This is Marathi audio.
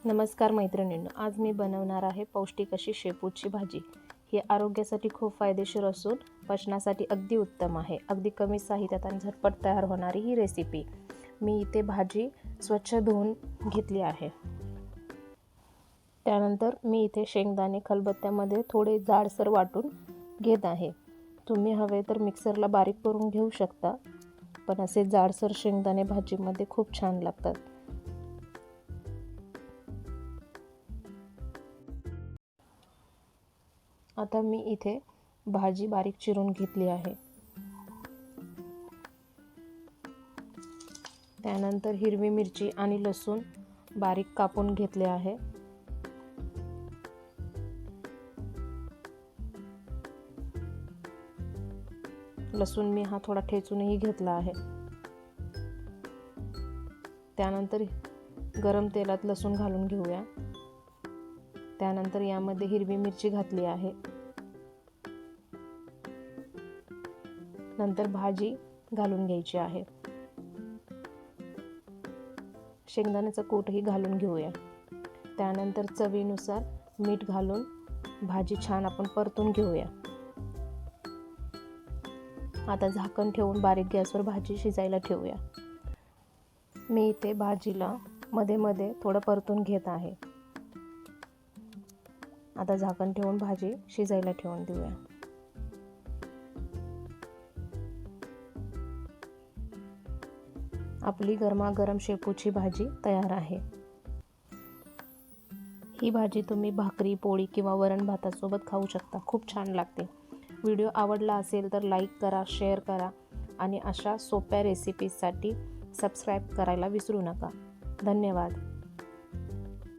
नमस्कार मैत्रिणींनो, आज मी बनवणार आहे पौष्टिक अशी शेपूची भाजी। ही आरोग्यासाठी खूप फायदेशीर असून पचनासाठी अगदी उत्तम आहे। अगदी कमी साहित्यात आणि झटपट तयार होणारी ही रेसिपी। मी इथे भाजी स्वच्छ धुवून घेतली आहे। त्यानंतर मी इथे शेंगदाणे खलबत्त्यामध्ये थोडे जाडसर वाटून घेत आहे। तुम्ही हवे तर मिक्सरला बारीक करून घेऊ शकता, पण असे जाडसर शेंगदाणे भाजीमध्ये खूप छान लागतात। आता मी इथे भाजी बारीक चिरून घेतली आहे। त्यानंतर हिरवी मिरची आणि लसूण बारीक कापून घेतले आहे। लसूण मी हा थोडा ठेचूनही घेतला आहे। त्यानंतर गरम तेलात लसूण घालून घेऊया। त्यानंतर यामध्ये हिरवी मिरची घातली आहे। नंतर भाजी घालून घ्यायची आहे। शेंगदाण्याचा कूटही घालून घेऊया। त्यानंतर चवीनुसार मीठ घालून भाजी छान आपण परतून घेऊया। आता झाकण ठेवून बारीक गॅसवर भाजी शिजायला ठेवूया। मी इथे भाजीला मध्ये मध्ये थोडं परतून घेत आहे। आता झाकण ठेवून भाजी शिजायला ठेवून देऊया। आपली गरमागरम शेपूची भाजी तयार आहे। ही भाजी तुम्ही भाकरी, पोळी किंवा वरण भातासोबत खाऊ शकता। खूप छान लागते। व्हिडिओ आवडला असेल तर लाईक करा, शेअर करा आणि अशा सोप्या रेसिपीजसाठी सबस्क्राईब करायला विसरू नका। धन्यवाद।